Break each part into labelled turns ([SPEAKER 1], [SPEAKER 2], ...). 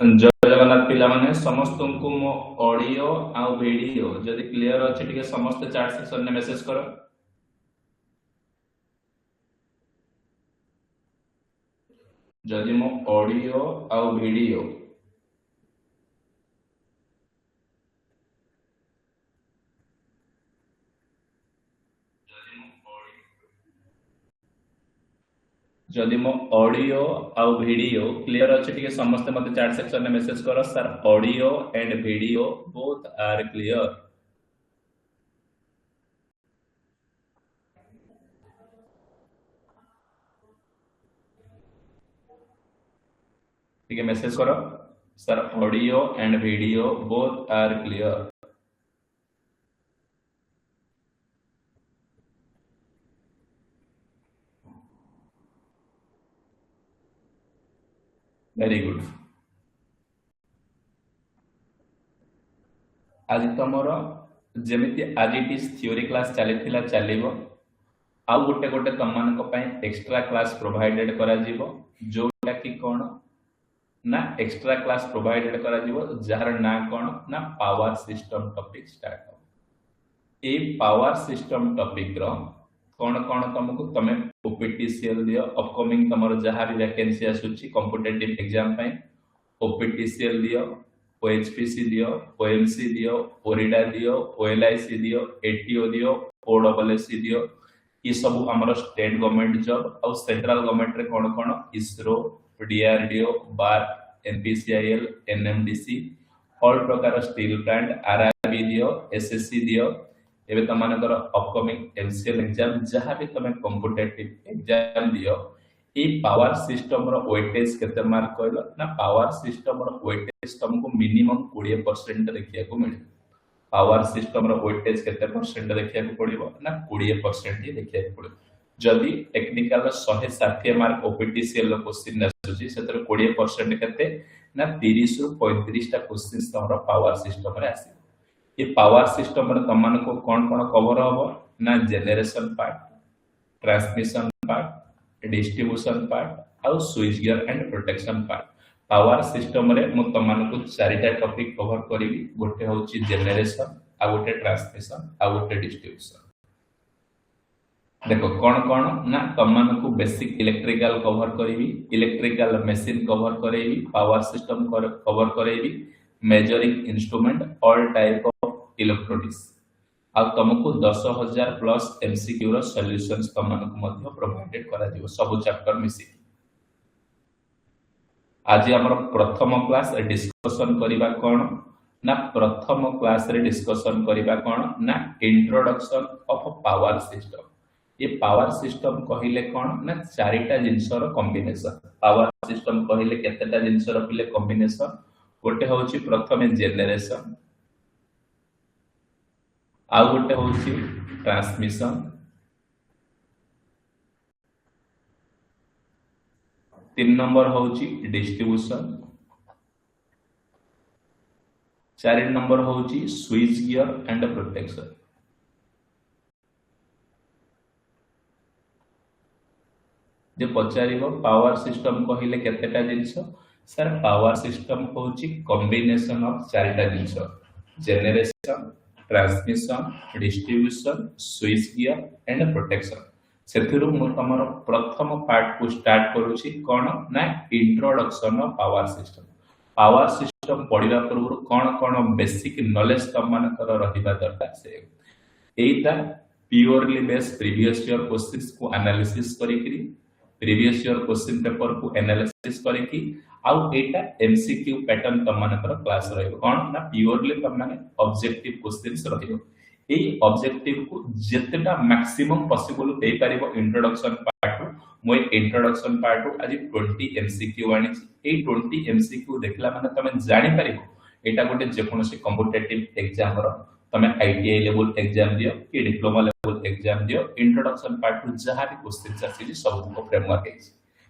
[SPEAKER 1] जय जगन्नाथ पिला माने समस्त को मो ऑडियो आ वीडियो जदि क्लियर अछि टिके समस्त चैट सेक्शन में मेसेज करो। जदि मो ऑडियो आ वीडियो जदि मो ऑडियो आ वीडियो क्लियर अछि टिके समस्त मते चैट सेक्शन में मेसेज करो। Sir audio and video both are clear. ठीक है, मैसेज करो sir audio and video both are clear. Very good. आज तुमर जमिति आज इट थ्योरी क्लास चली चलो आउ गोटे गोटे तुम मान एक्स्ट्रा क्लास प्रोवाइडेड करा जीवो जोटा कि कौन ना एक्स्ट्रा क्लास प्रोवाइडेड करा जीवो जार ना कौन ना पावर सिस्टम टॉपिक स्टार्ट हो। ए पावर सिस्टम टॉपिक रो कौन कौन तुमको तमे ओपीटीसीएल दियो अपकमिंग तमर जहां भी वैकेंसी आसुची कॉम्पिटिटिव एग्जाम पई ओपीटीसीएल दियो ओएचपीसी दियो ओएमसी दियो ओरिडा दियो ओएलआईसी दियो एटीओ दियो ओडब्ल्यूएससी दियो ये सब आमर स्टेट गवर्नमेंट जॉब और सेंट्रल गवर्नमेंट रे कौन कौन इसरो डीआरडीओ बार एनपीसीआईएल एनएमडीसी ऑल प्रकार स्टील प्लांट आरआरबी दियो एसएससी दियो एबे तुम मानकर अपकमिंग एमसीएल एग्जाम जहां भी तुम कॉम्पिटिटिव एग्जाम दियो ए पावर सिस्टम रो वेटेज केते मार्क कहलो ना पावर सिस्टम रो वेटेज तुमको मिनिमम 20% देखिया को मिले। पावर सिस्टम रो वेटेज केते परसेंट देखिया को पड़िबो ना 20% ही देखिया को पड़िबो। जदि टेक्निकल 160 मार्क ओपीटीसीएल रो क्वेश्चन आसुची सेतर 20% केते ना 30 रु 35 टा क्वेश्चंस तमरो पावर सिस्टम रे आसी। ये पावर सिस्टम रे तम मान को कोन कोन कवर होबो ना generation part transmission part distribution part और switchgear and protection part. Power system रे मु तम मान को चारिटा टॉपिक कवर करिवि गोटे होची जनरेशन आ गोटे ट्रांसमिशन आ गोटे डिस्ट्रीब्यूशन। देखो कौन कौन ना तम मान को बेसिक इलेक्ट्रिकल कवर करिवि इलेक्ट्रिकल मशीन कवर करेवि पावर सिस्टम कवर करेवि measuring instrument all type of electronics आ तुमको 10,000 प्लस एमसीक्यू रो सॉल्यूशंस तुम मान को मध्य प्रोवाइडेड करा दियो सब चैप्टर मिसी। आज हमर प्रथम क्लास डिस्कशन करिबा कोन ना प्रथम क्लास रे डिस्कशन करिबा कोन ना इंट्रोडक्शन ऑफ पावर सिस्टम। ये पावर सिस्टम कहिले कोन ना चारिटा जिंस रो कॉम्बिनेशन। पावर सिस्टम कहिले केतेटा जिंस रो पिले कॉम्बिनेशन गोटे होची प्रथमे जनरेशन आ गोटे होची ट्रांसमिशन 3 नंबर होची डिस्ट्रीब्यूशन 4 नंबर होची स्विच गियर एंड प्रोटेक्शन। जे पचारिबो पावर सिस्टम कहिले केतेटा जिंस सर पावर सिस्टम होची कॉम्बिनेशन ऑफ चारिटा things generation transmission distribution switchgear and protection. सेथिरु मु तमर प्रथम पार्ट को स्टार्ट करूची कोन ना introduction of power system. Power system पढिबा पूर्व कोन कोन बेसिक नॉलेज तम मानकर रहिबा दरकार से एटा purely based previous year questions को एनालिसिस करिकरी प्रीवियस ईयर क्वेश्चन पेपर को एनालिसिस करिकि आउ एटा एमसीक्यू पैटर्न तम मानकर क्लास रहइबो कोन ना प्योरली तम माने ऑब्जेक्टिव क्वेश्चंस रहइबो। ए ऑब्जेक्टिव को जितना मैक्सिमम पॉसिबल दे पारिबो इंट्रोडक्शन पार्ट मो इंट्रोडक्शन पार्ट आज 20 एमसीक्यू आनी ए 20 एमसीक्यू देखला माने तमे जानि पारिबो एटा गोटे जे कोनोसी कॉम्पिटिटिव एग्जाम रो तमे आईटीआई लेवल एग्जाम दियो कि डिप्लोमा लेवल एग्जाम दियो इंट्रोडक्शन पार्ट जहां भी क्वेश्चन आसी सब को फ्रेमवर्क है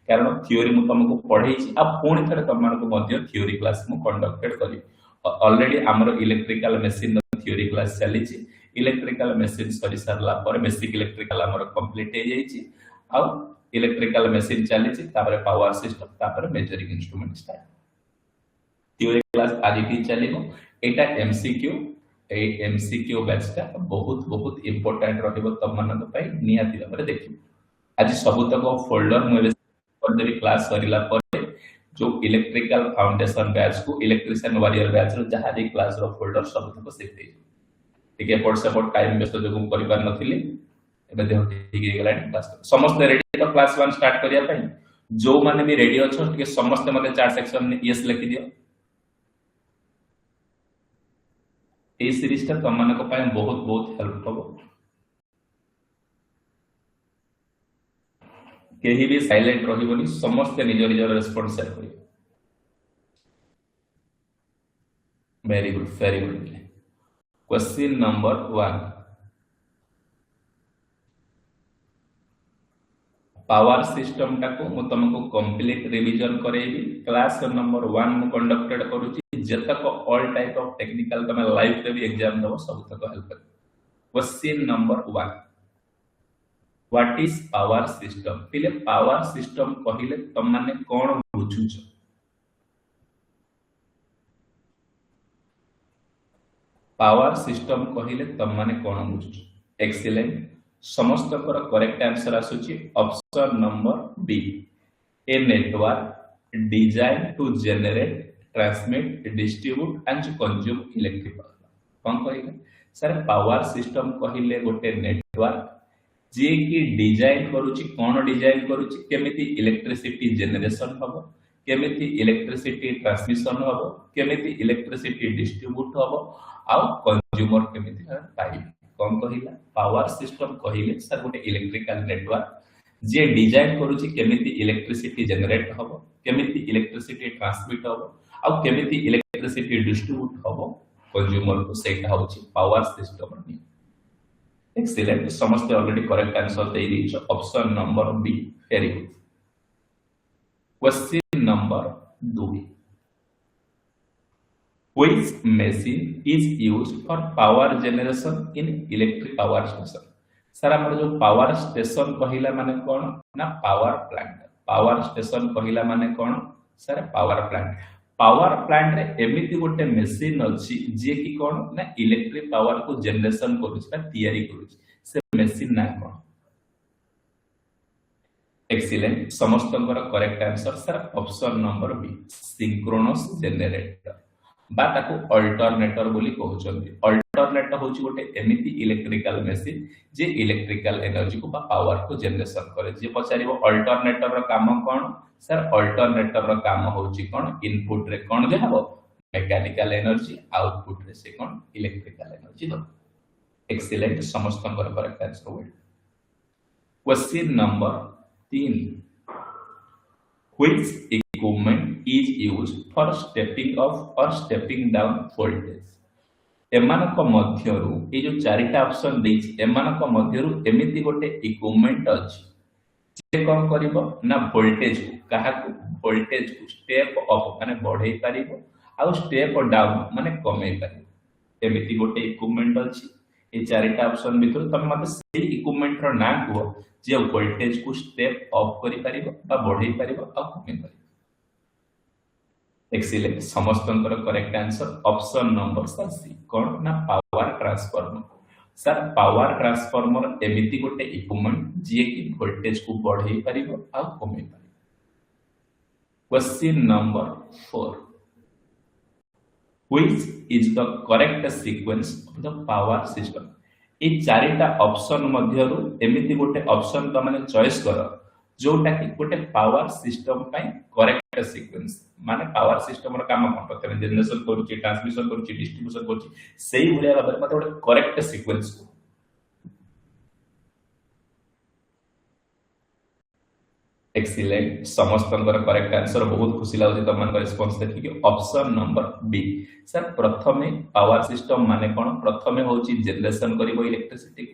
[SPEAKER 1] कारण थ्योरी मु तुमको पढाई छी अब पूर्ण थरे तुम को मध्य थ्योरी क्लास मु कंडक्टेड करी ऑलरेडी हमर इलेक्ट्रिकल मशीन थ्योरी क्लास चली छी इलेक्ट्रिकल मशीन सरी सरला पर बेसिक इलेक्ट्रिकल हमर कंप्लीट हो जाई छी आ इलेक्ट्रिकल मशीन चली छी तापर पावर सिस्टम तापर measuring instrument start. Theory class आज भी चलेबो एटा एमसीक्यू ए एमसीक्यू बैचटा बहुत बहुत इंपोर्टेंट रहइबो तम मानक पई नियाती भाबरे देखिबो आज सबुतक फोल्डर मु कर देबी क्लास सरिला पर जो इलेक्ट्रिकल फाउंडेशन बैच को इलेक्ट्रिशियन वॉरियर बैच रो जहा भी क्लास रो फोल्डर सबुतक सेट दे ठीक एपट सेपट टाइम व्यस्त जो करि पार नथिली एबे देह ठीक हे गेला क्लास समस्त रेडी तो क्लास 1 स्टार्ट करिया पई जो माने भी रेडी अछो ठीक समस्त मते चार सेक्शन में यस लिखि दियो ए सीरीज ता तम मानक पई बहुत बहुत हेल्प होबो केही भी साइलेंट रहिबोनी समस्त निज निज रेस्पॉन्स शेयर करियो very good question number 1 power system टाको मु तुमको कंप्लीट रिवीजन करेबी क्लास नंबर 1 मु कंडक्टेड करूची जतक ऑल टाइप ऑफ टेक्निकल तमे लाइव रे भी एग्जाम दबो सब तक हेल्प कर question number 1 what is power system पिले पावर सिस्टम कहिले तम माने कोन बुझुछ पावर सिस्टम कहिले तम माने कोन बुझुछ एक्सीलेंट समस्त कर करेक्ट आंसर आसुची option number B a network design to generate transmit distribute and consume electric power कोन कहिले सर पावर सिस्टम कहिले गोटे नेटवर्क जे की डिजाइन करूची कोन डिजाइन करूची केमिति इलेक्ट्रिसिटी जनरेशन हबो केमिति इलेक्ट्रिसिटी ट्रांसमिशन हबो केमिति इलेक्ट्रिसिटी डिस्ट्रीब्यूट हबो आ कंज्यूमर केमिति पाइबो कौन कहिला पावर सिस्टम कहिले सर गोटे इलेक्ट्रिकल नेटवर्क जे डिजाइन करूची केमिति इलेक्ट्रिसिटी जनरेट हबो केमिति इलेक्ट्रिसिटी ट्रांसमिट हबो आ केमिति इलेक्ट्रिसिटी डिस्ट्रीब्यूट हबो कंज्यूमर को सेटा होची पावर सिस्टम नि एक्सीलेंट समस्त ऑलरेडी करेक्ट आंसर दे दिछ option number B very good question number 2 Which machine is used for power generation in electric power station? Sir हमर जो पावर स्टेशन कहिला माने कोन ना पावर स्टेशन कहिला माने कोन सर पावर प्लांट रे एमिति गोटे मशीन अछि जे की कोन ना इलेक्ट्रिक पावर को जनरेशन करूछ बा तयारी करूछ से मशीन ना कोन एक्सीलेंट समस्त correct answer sir option number B synchronous generator बा ताको अल्टरनेटर बोली कहउछन्ती अल्टरनेटर होची गोटे एमिति इलेक्ट्रिकल मशीन जे इलेक्ट्रिकल एनर्जी को बा पावर को जनरेशन करे जे पचारिबो अल्टरनेटर रो काम कोन सर अल्टरनेटर रो काम होची कोन इनपुट रे कोन जे हबो मैकेनिकल एनर्जी आउटपुट रे से कोन इलेक्ट्रिकल एनर्जी दो एक्सीलेंट समस्त करेक्ट आंसर होय question number 3 which equipment is used for stepping up or stepping down voltage एमानक मध्यरु ए जो चारिटा ऑप्शन देछि एमानक मध्यरु एमिति गोटे इक्विपमेंट अछि जे कोन करिवो ना वोल्टेज को स्टेप अप माने बढ़ाई परिबो आ स्टेप डाउन माने कमे परिबो एमिति गोटे इक्विपमेंट अछि ए चारिटा ऑप्शन भितर तम मते सेही इक्विपमेंट रो नाम को जे वोल्टेज को स्टेप अप करि परिबो बा बढ़ाई परिबो आ कमे परिबो एक्सीलेंट समस्त correct answer option number C कोन ना power transformer sir power transformer एमिति गोटे इक्विपमेंट जे की वोल्टेज को बढ़ाई परिबो आ कमे परिबो question number 4 which is the correct sequence of the power system ए चारिटा ऑप्शन मध्यरु एमिति गोटे ऑप्शन त माने चॉइस करो जोटा कि गोटे पावर सिस्टम पई करेक्ट सीक्वेंस माने पावर सिस्टम रो काम कोन प्रथमे जनरेशन करूची ट्रांसमिशन करूची डिस्ट्रीब्यूशन करूची सेही भलिया भाबरे मते गोटे करेक्ट सीक्वेंस को एक्सीलेंट समस्त करेक्ट आंसर बहुत खुशी लागो जे तमन रिस्पांस देखि ऑप्शन नंबर बी सर प्रथमे पावर सिस्टम माने कोन प्रथमे होची जनरेशन करिवो इलेक्ट्रिसिटी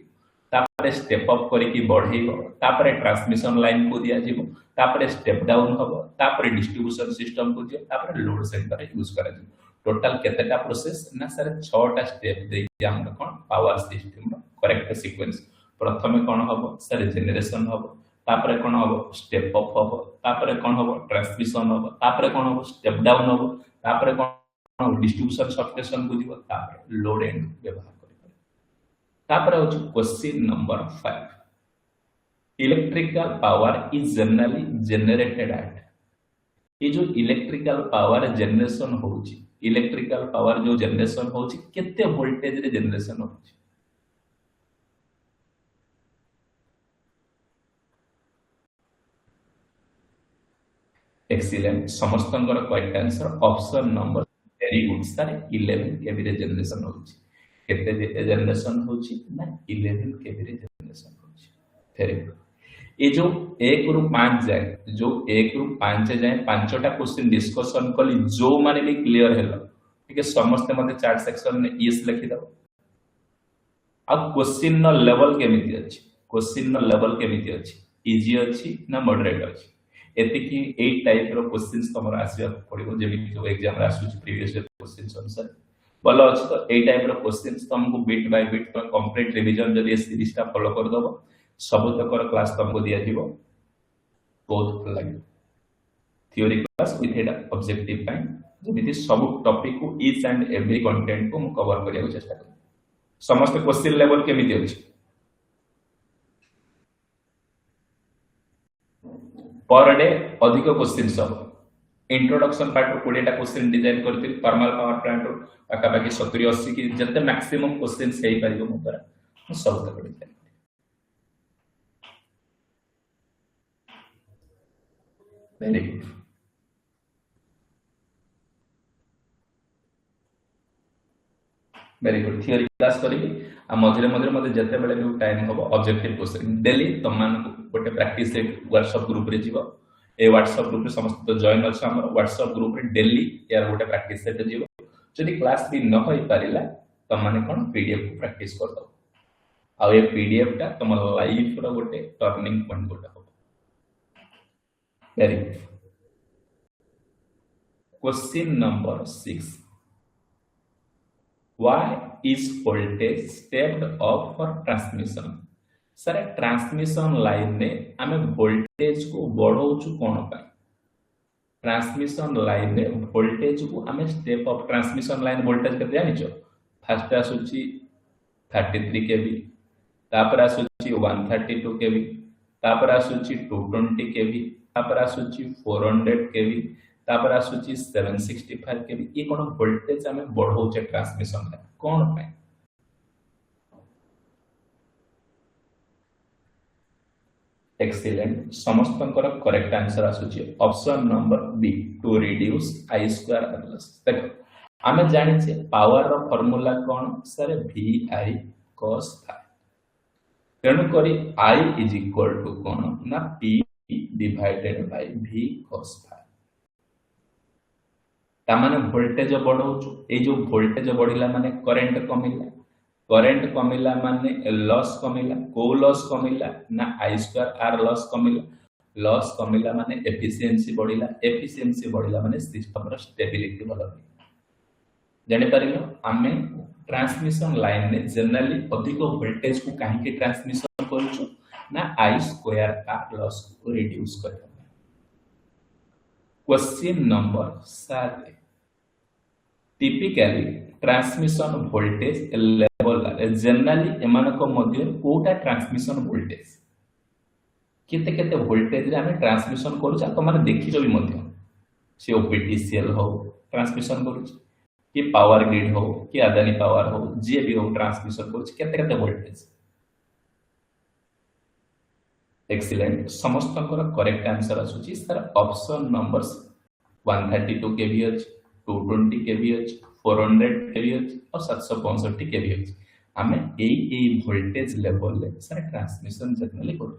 [SPEAKER 1] तापरे स्टेप अप करिकि बढ़ेइबो तापरे ट्रांसमिशन लाइन को दिया जिवो तापरे स्टेप डाउन हबो तापरे डिस्ट्रीब्यूशन सिस्टम को दिया तापरे लोड सेंटर यूज करा जिवो टोटल केतेटा प्रोसेस ना सर 6 टा स्टेप दे हम कोन पावर सिस्टम करेक्ट सीक्वेंस प्रथमे कोन हबो सर जनरेशन हबो तापरे कोन हबो स्टेप अप हबो तापरे कोन हबो ट्रांसमिशन हबो तापरे कोन हबो स्टेप डाउन हबो तापर कोन डिस्ट्रीब्यूशन सबस्टेशन बुझिबो तापर लोड एंड व्यवहार करिबो तापर होछ question number 5 electrical power is generally generated at ये जो इलेक्ट्रिकल पावर जनरेशन होची इलेक्ट्रिकल पावर जो जनरेशन होची केते वोल्टेज रे जनरेशन होची एक्सीलेंट समस्तंकर correct answer option number very good sir 11 kV रे जनरेशन होची केते जनरेशन होची ना 11 केवी रे जनरेशन होची वेरी गुड ये जो 1 रु 5 जाए जो 1 रु 5 जाए पांचटा क्वेश्चन डिस्कशन कली जो माने भी क्लियर हेलो ठीक है समस्त मते चैट सेक्शन में यस लिखि दो अब क्वेश्चन नो लेवल केमिति अछि क्वेश्चन नो लेवल केमिति अछि इजी अछि ना मॉडरेट अछि एतिकी ए टाइप रो क्वेश्चंस तमर आसिया पड़िबो जेमिति जो एग्जाम रा आसुच प्रीवियस क्वेश्चंस अनुसार बोलो अछि तो ए टाइप रो क्वेश्चंस तुमको बिट बाय बिट तो कंप्लीट रिवीजन जदी सीरीज ता फॉलो कर दबो सब तकर क्लास तुमको दिया जीवो बहुत भल लगे theory class with Etah objective time जेमिति सब टॉपिक को ईच एंड एवरी कंटेंट को मु कवर करिया चेष्टा कर समस्त क्वेश्चन लेवल केमिति अछि पर डे अधिक क्वेश्चन सब इंट्रोडक्शन पार्ट रो 20 टा क्वेश्चन डिजाइन करथि थर्मल पावर प्लांट रो पाका बाकी 70 80 की जते मैक्सिमम क्वेश्चन सही पारिबो मु द्वारा सब तक design very good very good theory class करी आ मझरे मझरे मते जते बेले भी टाइम होबो ऑब्जेक्टिव क्वेश्चन डेली तमान गोटे प्रैक्टिस व्हाट्सएप ग्रुप रे जीवो ए व्हाट्सएप ग्रुप रे समस्त तो जॉइन अछि हमर व्हाट्सएप ग्रुप रे डेली यार गोटे प्रैक्टिस सेट जीवो जदि क्लास भी न होई पारिला त माने कोन पीडीएफ को प्रैक्टिस कर दो आ ये पीडीएफ ता तुम लाइफ रो गोटे टर्निंग पॉइंट गोटे हो very good question number 6 why is voltage stepped up for transmission sir transmission line ने आमे वोल्टेज को बढ़ाउछु कोन पाई ट्रांसमिशन लाइन ने वोल्टेज को आमे step up transmission line voltage के जानि छ फर्स्ट आसुची 33 केवी तापर आसुची 132 केवी तापर आसुची 220 केवी तापर आसुची 400 केवी तापर आसुची 765 केवी ये कोन वोल्टेज आमे बढ़ाउछे ट्रांसमिशन लाइन कोन पाई एक्सीलेंट समस्तंकर करेक्ट आंसर आसुची option number B to reduce I square R loss देखो आमे जानि छे पावर रो फार्मूला कोन sir v i cos phi तेणु करी i इज इक्वल टू कोन ना p divided by v cos phi ता माने वोल्टेज बढ़ाउछु ए जो वोल्टेज बढ़िला माने करंट कमिला माने लॉस कमिला को लॉस कमिला ना आई स्क्वायर आर लॉस कमिला माने एफिशिएंसी बढ़िला माने सिस्टम रो स्टेबिलिटी बढ़ला जानि परिलो आमे ट्रांसमिशन लाइन ने जनरली अधिक वोल्टेज को काहे के ट्रांसमिशन करूछु ना आई स्क्वायर आर लॉस को रिड्यूस कर question number 7 typically transmission voltage level generally एमान को मध्य कोटा ट्रांसमिशन वोल्टेज केते केते वोल्टेज रे हमें ट्रांसमिशन करूचा तो माने देखि जबी मध्य से ओपीटीसीएल हो ट्रांसमिशन करूची कि पावर ग्रिड हो कि अदानी पावर हो जे भी हो ट्रांसमिशन करूची केते केते वोल्टेज एक्सीलेंट समस्त करेक्ट आंसर आसुची सर ऑप्शन नंबर्स 132 केवीएच 220 केवीएच 400 केवीएच और 765 केवीएच आमे ए वोल्टेज लेवल ले सर ट्रांसमिशन जनरली करू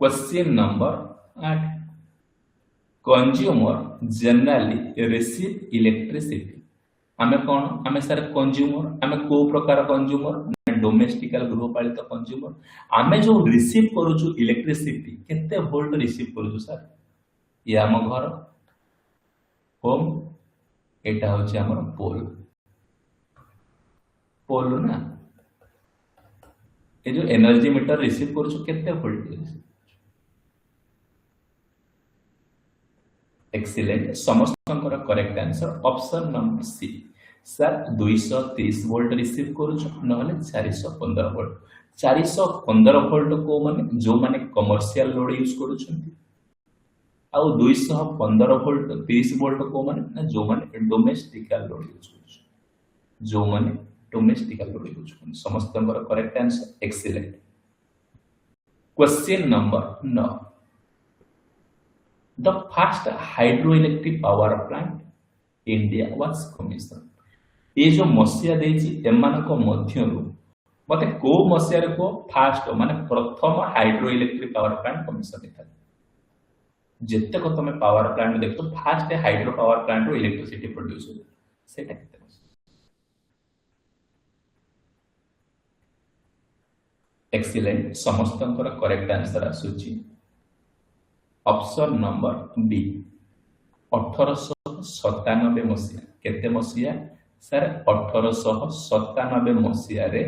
[SPEAKER 1] question number 8 consumer generally receive electricity आमे कोन आमे सर कंज्यूमर आमे को प्रकार कंज्यूमर डोमेस्टिकल गृहपालित कंज्यूमर आमे जो रिसीव करूछु इलेक्ट्रिसिटी केते वोल्ट रिसीव करूछु सर ये हम घर होम एटा होछि हमर पोल ना ए जो एनर्जी मीटर रिसीव करूछु केते वोल्ट एक्सीलेंट समस्त correct answer option number C sir 230 volt receive करूछ नहले 415 वोल्ट 415 वोल्ट को माने जो माने कमर्शियल लोड यूज करूछंती आउ 215 वोल्ट 30 वोल्ट को माने ना जो माने डोमेस्टिकल लोड यूज करूछ जो माने डोमेस्टिकल लोड यूज करूछ समस्त correct answer excellent question number 9 The first hydroelectric power plant India was commissioned. ये जो मसिया देछि एमानक मध्यरु मते को मसिया रे को फास्ट माने प्रथम hydro electric power plant commission था जेते को तमे पावर प्लांट देखो फास्ट हाइड्रो पावर प्लांट रो इलेक्ट्रिसिटी प्रोड्यूस हो सेटा केते एक्सीलेंट समस्त करेक्ट आंसर आसुची ऑप्शन नंबर बी 1897 मसिया केते मसिया सर 1897 मसिया रे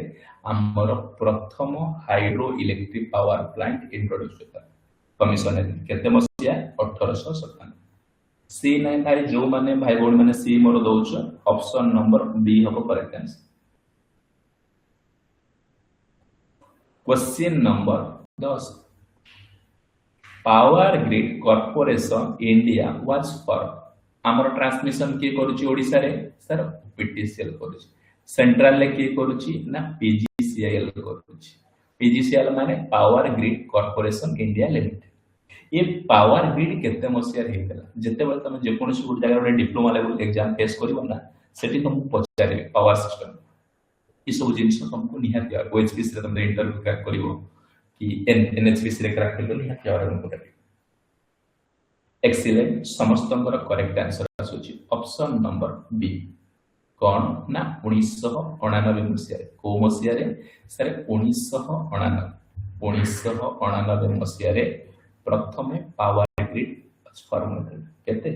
[SPEAKER 1] हमर प्रथम hydro electric power plant introduce होता कमिशन केते मसिया 1897 सी नहीं भाई जो माने भाई बोर्ड माने सी मोर दोछ ऑप्शन नंबर बी हबो correct answer question number 10 power grid corporation India was for हमर ट्रांसमिशन के करूची ओडिसा रे सर पीटीसीएल करूची सेंट्रल ले के करूची ना पीजीसीएल करूची पीजीसीएल माने power grid corporation India limited ये पावर ग्रिड केते मसिया रे हेतला जते बेले तमे जे कोनोसी गुड जगह रे डिप्लोमा लेवल एग्जाम फेस करिवो ना सेठी तुम पचारे पावर सिस्टम ई सब जिंस तुमको निहात यार ओएचपीसी रे तुम इंटरव्यू क्रैक करिवो कि एनएचपीसी रे क्रैक करलो निहात यार हमको एक्सीलेंट समस्त करेक्ट आंसर आसुची ऑप्शन नंबर बी कौन ना 1999 मसिया को मसिया रे सर 1999 मसिया रे प्रथम पावर ग्रिड फॉर्म केते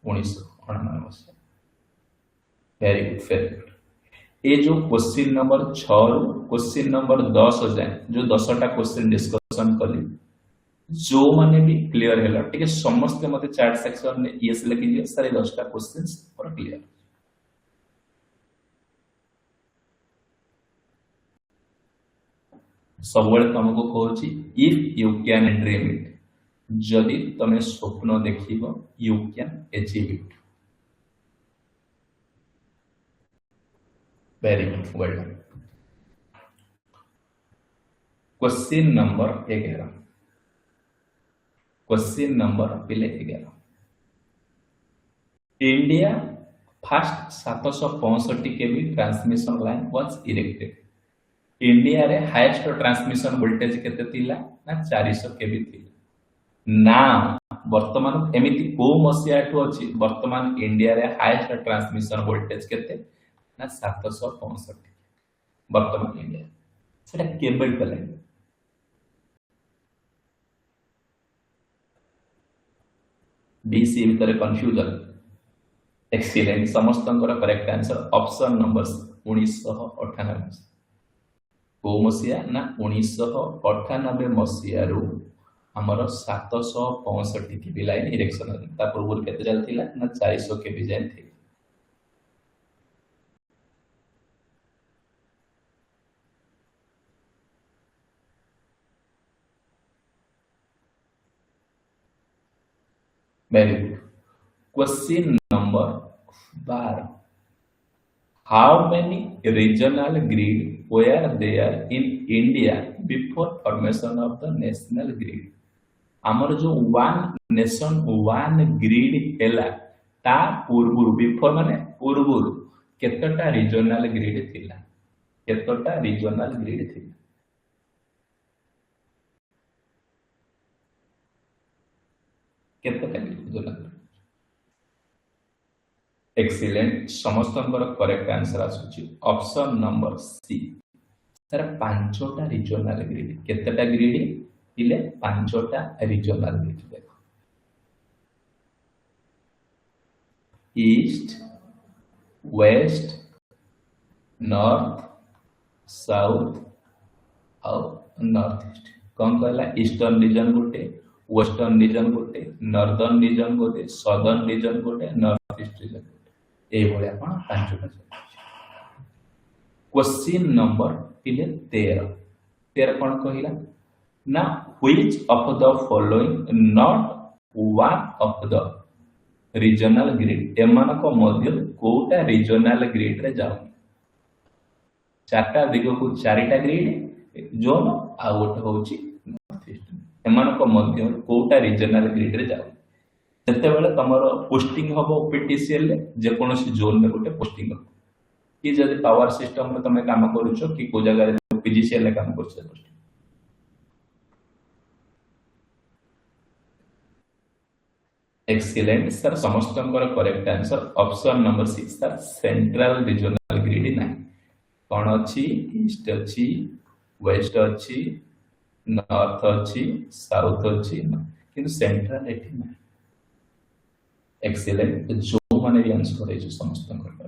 [SPEAKER 1] 1999 मसिया वेरी गुड ये जो क्वेश्चन नंबर 6 रु क्वेश्चन नंबर 10 जाए जो 10टा क्वेश्चन डिस्कशन कली जो माने भी क्लियर हैला ठीक है समस्त मते चैट सेक्शन में यस लिखि दियो सारे 10टा क्वेश्चंस पर क्लियर सबवेले तुमको कहूची if you can dream it जदि तमे स्वप्न देखिबो you can achieve it very good well done question number 11 question number 11 India first 765 kV transmission line was erected India रे हाईएस्ट ट्रांसमिशन वोल्टेज केते थिला ना 400 केवी थिला ना वर्तमान एमिति को मसिया ठो अछि वर्तमान इंडिया रे हाईएस्ट ट्रांसमिशन वोल्टेज केते ना 765 वर्तमान इंडिया सेटा केबल कले बीसी भीतर कंफ्यूजन एक्सीलेंट समस्त करेक्ट आंसर ऑप्शन नंबर 1998 को मसिया ना 1998 मसिया रु हमर 765 केबी लाइन इरेक्शन ता पूर्व केते चलथिला ना 400 केबी जाय थी very good question number 12 how many regional grid were there in India before formation of the national grid हमर जो one nation one grid हैला ता पूर्व बिफोर माने पूर्व केतटा रीजनल ग्रिड थिला केतटा रीजनल ग्रिड थिला केतटा रीजनल एक्सीलेंट समस्त करेक्ट आंसर आसुची ऑप्शन नंबर सी सर पांचटा रीजनल ग्रिड केतटा ग्रिड इले पांचटा रीजनल ग्रिड देखो ईस्ट वेस्ट नॉर्थ साउथ और नॉर्थ ईस्ट कौन कहला ईस्टर्न रीजन गोटे वेस्टर्न रीजन गोटे, नॉर्दर्न रीजन गोटे, सदर्न रीजन गोटे, नॉर्थ ईस्ट रीजन गोटे, ए भले आपण पांचटा क्वेश्चन नंबर 13 कौन कहला ना which of the following not one of the regional grid एमानक मध्य कोटा रीजनल ग्रिड रे जाउ चारटा दिग को चारिटा ग्रिड जोन आ गोटे होची नॉर्थ ईस्ट एमानक मध्य कोटा रीजनल ग्रिड रे जाउ जते बेले तमरो पोस्टिंग हबो पीटीसीएल ले जे कोनोसी जोन में गोटे पोस्टिंग हबो कि जदि पावर सिस्टम में तुम काम करूछ कि को जगह रे पीजीसीएल ले काम करछ पोस्टिंग एक्सीलेंट सर समस्त correct answer option number 6 sir central regional grid ना कौन अच्छी ईस्ट अच्छी वेस्ट अच्छी नॉर्थ अच्छी साउथ अच्छी किंतु सेंट्रल एठी ना एक्सीलेंट जो माने भी आंसर है जो समस्त correct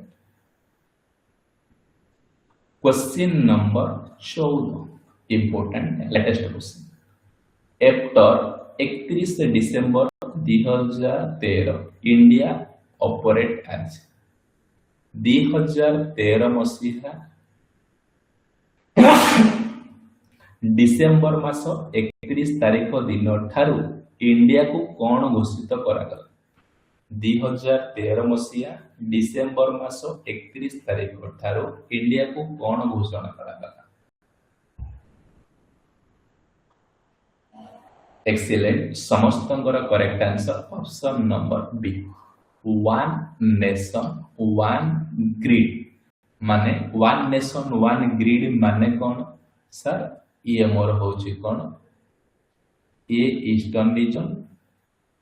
[SPEAKER 1] question number 14 important latest question after 31 December 2013 India operate as 2013 मसीहा डिसेंबर मास 31 तारीख दिन ठारू इंडिया को कौन घोषित करागला 2013 मसीहा डिसेंबर मास 31 तारीख ठारू इंडिया को कौन घोषणा करागला एक्सीलेंट समस्त correct answer option number B one nation one grid माने वन नेशन वन ग्रिड माने कौन सर ये मोर होची कौन ये ईस्टर्न रीजन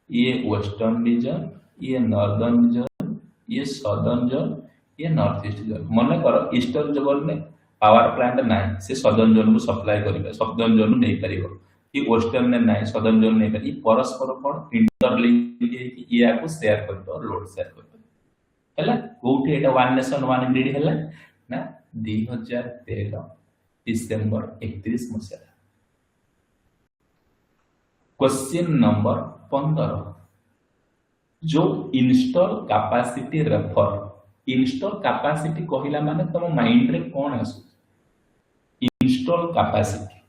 [SPEAKER 1] ये वेस्टर्न रीजन ये नॉर्दर्न रीजन ये सदर्न जोन ये नॉर्थ ईस्ट जोन मन कर ईस्टर्न जोन में पावर प्लांट ना से सदर्न जोन को सप्लाई करिवे सदर्न जोन नहीं परिबो कि वेस्टर्न में नहीं सदर्न जोन नहीं पर परस्पर कौन इंटरलिंक कि या को शेयर करतो लोड शेयर करतो हला कोठी एटा वन नेशन वन ग्रिड हला ना 2013 डिसेंबर 31 मसिया क्वेश्चन नंबर 15 जो install capacity refer install capacity कहिला माने तम माइंड रे कोन आसु इंस्टॉल कैपेसिटी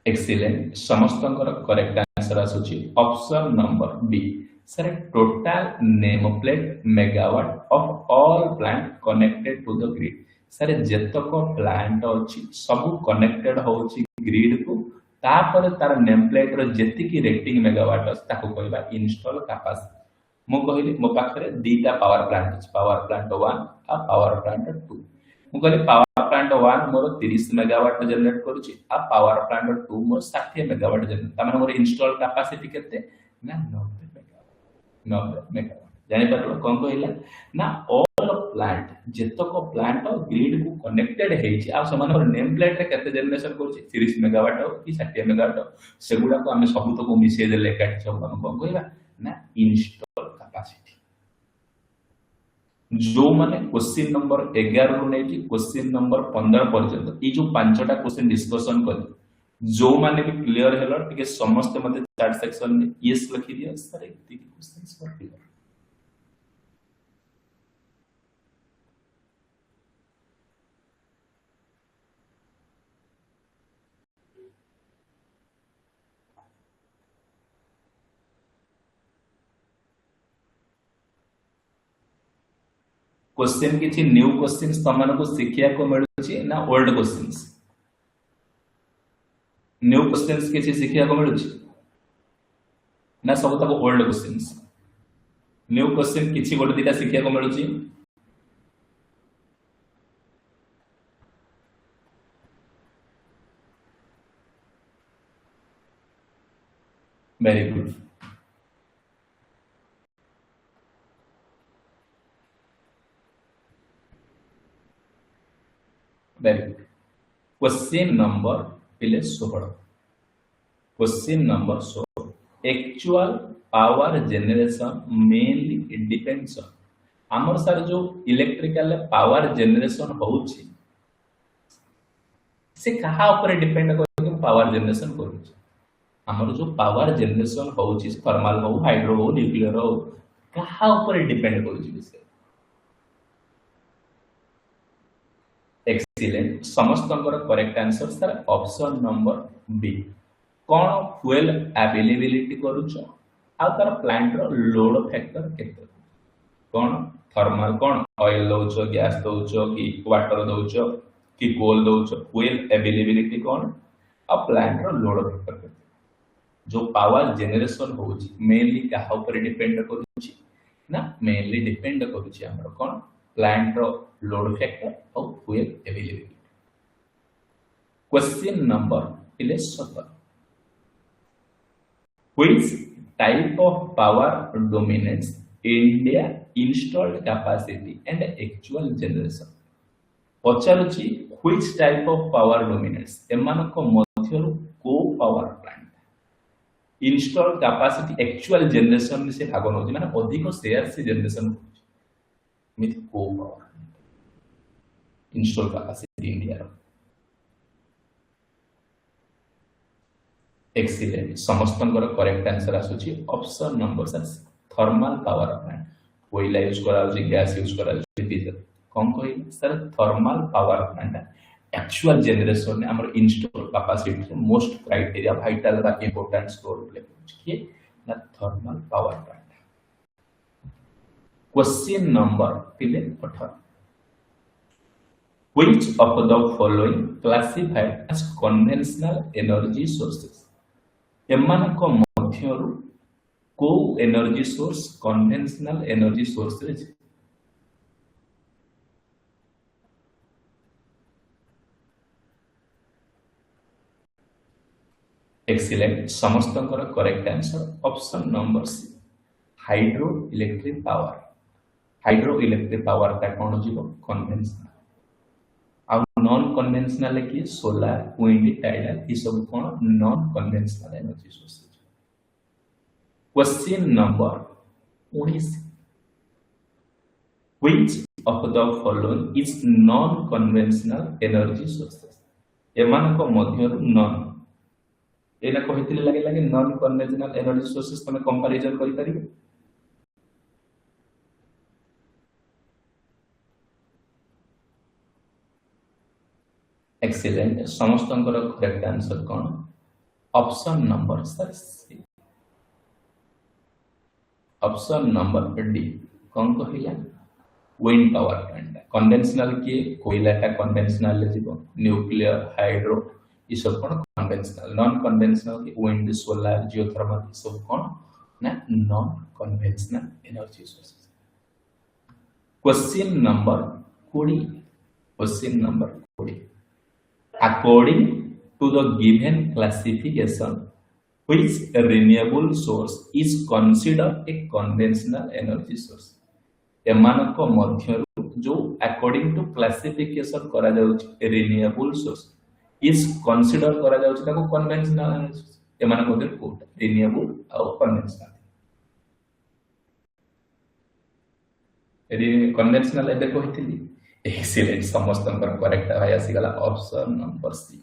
[SPEAKER 1] एक्सीलेंट समस्त करेक्ट आंसर आसुची option number B sir total name plate megawatt of all plant connected to the grid sir जेतक प्लांट अछि सब कनेक्टेड होछि ग्रिड को तापर तार नेम प्लेट रो जेति की रेटिंग मेगावाट अछि ताको कहबा इंस्टॉल कैपेसिटी मो कहली मो पाखरे दीटा पावर प्लांट अछि पावर प्लांट 1 आ पावर प्लांट 2 मु कहली पावर प्लांट 1 मोर 30 मेगावाट जनरेट करूची आ पावर प्लांट 2 मोर 60 मेगावाट जनरेट तामे मोर इंस्टॉल कैपेसिटी केते ना 90 मेगावाट जानि पारलो कोन कहला ना ऑल प्लांट जेतक प्लांट ग्रिड को कनेक्टेड हेछि आ समान नेम प्लेट रे केते जनरेशन करूची 30 मेगावाट कि 60 मेगावाट सेगुडा को हमें सबुत को मिसे देले काट सब हम कोन कहला ना इंस्टॉल कैपेसिटी जो माने क्वेश्चन नंबर 11 रु नै क्वेश्चन नंबर 15 पर्यंत ई जो पांचटा क्वेश्चन डिस्कशन कर जो माने भी क्लियर हेलो ठीक समस्त मते चैट सेक्शन में यस लिखि दिया सर एति क्वेश्चंस फॉर क्लियर क्वेश्चन किछि न्यू क्वेश्चंस तमन को सिखिया को मिलुछि ना ओल्ड क्वेश्चंस न्यू क्वेश्चंस किछि सिखिया को मिलुछि ना सब तक ओल्ड क्वेश्चंस न्यू क्वेश्चन किछि गोटे दिटा सिखिया को मिलुछि very good very good question number 16 question number 16 actual power generation mainly depends आमर सर जो इलेक्ट्रिकल पावर जनरेशन होउची से कहा ऊपर डिपेंड कर पावर जनरेशन करूची आमर जो पावर जनरेशन होउची थर्मल हो हाइड्रो हो न्यूक्लियर हो कहा ऊपर डिपेंड करूची विषय एक्सीलेंट समस्त correct answer sir option number B कौन फ्यूएल अवेलेबिलिटी करूछ आ तार प्लांट रो लोड फैक्टर केते कौन थर्मल कौन ऑयल दउछ गैस दउछ कि वाटर दउछ कि कोल दउछ फ्यूएल अवेलेबिलिटी कौन आ प्लांट रो लोड फैक्टर केते जो पावर जनरेशन होउची मेनली कहा ऊपर डिपेंड करूची ना मेनली डिपेंड करूची हमर कौन प्लांट रो लोड फैक्टर और fuel availability question number 17 which type of power dominates India installed capacity and actual generation पचारुची which type of power dominates एमानको मध्यरु को power plant install capacity actual generation से भाग नउची माने अधिक शेयर से जनरेशन मिथ को power install capacity India excellent समस्त correct answer आसुची option number 6 thermal power plant कोयला यूज करा होची गैस यूज करा होची डीजल कोन कोइ sir thermal power plant actual generation ने हमर install capacity most criteria vital दा इंपोर्टेंस रोल प्ले करछि ना thermal power plant question number 18 which of the following classified as conventional energy sources एमानको मध्यरु को energy source conventional energy source रे excellent समस्त correct answer option number C hydro electric power का कोन जीवो कन्वेंशनल आ नॉन कन्वेंशनल की सोलर विंड टाइडल ई सब कोन non conventional energy source question number 19 which of the following is non conventional energy sources एमानको मध्यरु नॉन एना कहितले लागे नॉन कन्वेंशनल एनर्जी सोर्सेस तमे कंपैरिजन करि परिबे एक्सीलेंट समस्त करेक्ट आंसर कौन option number C option number D कौन कहला विंड पावर प्लांट कन्वेंशनल के कोयलाटा कन्वेंशनल ले जीवो न्यूक्लियर हाइड्रो ई सब कोन कन्वेंशनल नॉन कन्वेंशनल के विंड सोलर जियोथर्मल ई सब कोन ना non conventional energy sources question number 20 according to the given classification which renewable source is considered a conventional energy source एमानको मध्यरु जो according to classification करा जाउची renewable source is considered करा जाउची ताको conventional energy source एमानको मध्यरु कोट renewable और conventional conventional एबे कहितली एक्सीलेंट समस्त करेक्ट है आसीगला ऑप्शन नंबर सी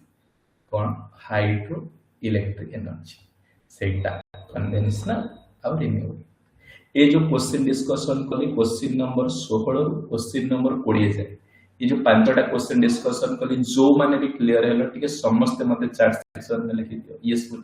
[SPEAKER 1] कोन हाइड्रो इलेक्ट्रिक एनर्जी सेटा कन्वेंशनल और रिन्यूएबल ए जो क्वेश्चन डिस्कशन करी क्वेश्चन नंबर 16 रु क्वेश्चन नंबर 20 जाय ये जो पांचटा क्वेश्चन डिस्कशन करी जो माने भी क्लियर हेलो ठीक है समस्त मते चैट सेक्शन में लिखि दियो यस बोल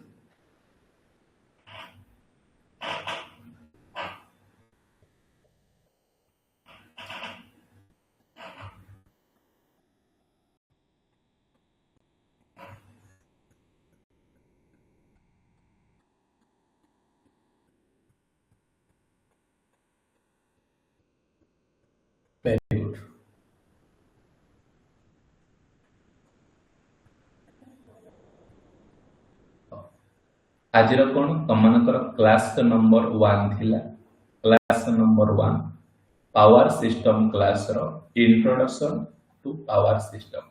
[SPEAKER 1] वेरी गुड आज कोन तमनकर क्लास नंबर 1 थिला class number 1 power system class रो इंट्रोडक्शन टू पावर सिस्टम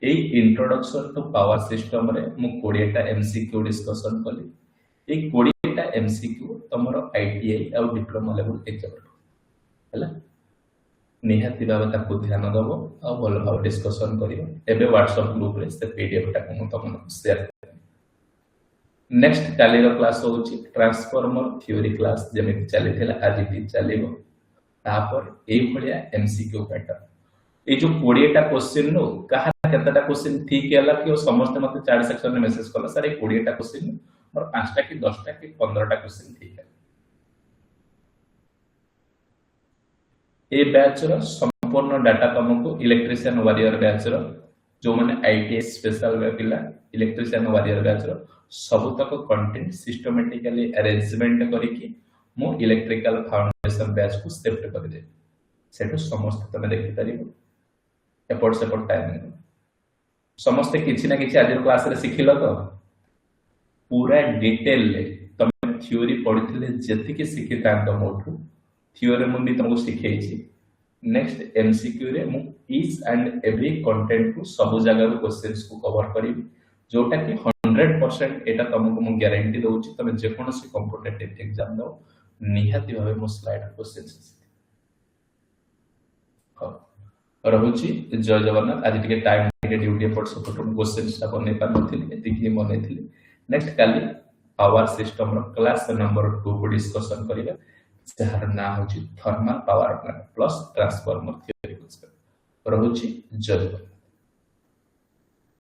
[SPEAKER 1] ए इंट्रोडक्शन टू पावर सिस्टम रे मु 20 टा एमसीक्यू डिस्कशन कली ए 20 टा एमसीक्यू तमरो आईटीआई और डिप्लोमा लेवल एग्जाम हला निहाती भाव ताकू ध्यान दब आ भल भाव डिस्कशन करियो एबे व्हाट्सएप ग्रुप रे से पीडीएफ टा को तुम शेयर। नेक्स्ट कालीर क्लास होची ट्रांसफॉर्मर थ्योरी क्लास जेमिति चलीथिला आज भी चलीबो तापर ए भलिया एमसीक्यू पैटर्न ए जो 20 टा क्वेश्चन नो कहा केतटा क्वेश्चन ठीक हैला कि समस्त मते चैट सेक्शन में मेसेज करला सर ए 20 टा क्वेश्चन और 5 टा कि 10 टा कि 15 टा क्वेश्चन ठीक है। ए बैच रो संपूर्ण डाटा तुमको इलेक्ट्रिशियन वॉरियर बैच रो जो माने आईटीएस स्पेशल वे पिला इलेक्ट्रिशियन वॉरियर बैच रो सब तक कंटेंट सिस्टमैटिकली अरेंजमेंट करिकि मु इलेक्ट्रिकल फाउंडेशन बैच को शिफ्ट कर दे सेटो समस्त तमे देखि परिबो एपort सेपort टाइम समस्त किछि ना किछि आज क्लास रे सिखिलो तो पूरा डिटेल ले तमे थ्योरी पढिथिले जेति कि सिखिता तो मोठु थ्योरी मुंडी तुमको सिखाई छी। नेक्स्ट एमसीक्यू रे मु ईच एंड एवरी कंटेंट को सब जगह रो क्वेश्चंस को कवर करिवि जोटा कि 100% एटा तुमको मु गारंटी दउछि तमे जे कोनोसी कॉम्पिटिटिव एग्जाम दो निहाती भाबे मु स्लाइड क्वेश्चंस रहुछि। जय जगन्नाथ आज टिके टाइम टिके ड्यूटी एपort सपोर्ट क्वेश्चंस ता बने पार नथिले एतिकी बनेथिले। नेक्स्ट काली पावर सिस्टम रो क्लास नंबर 2 को डिस्कशन करिबा जहार ना होछि thermal power plant plus transformer theory रहुछि। जय जगन्नाथ।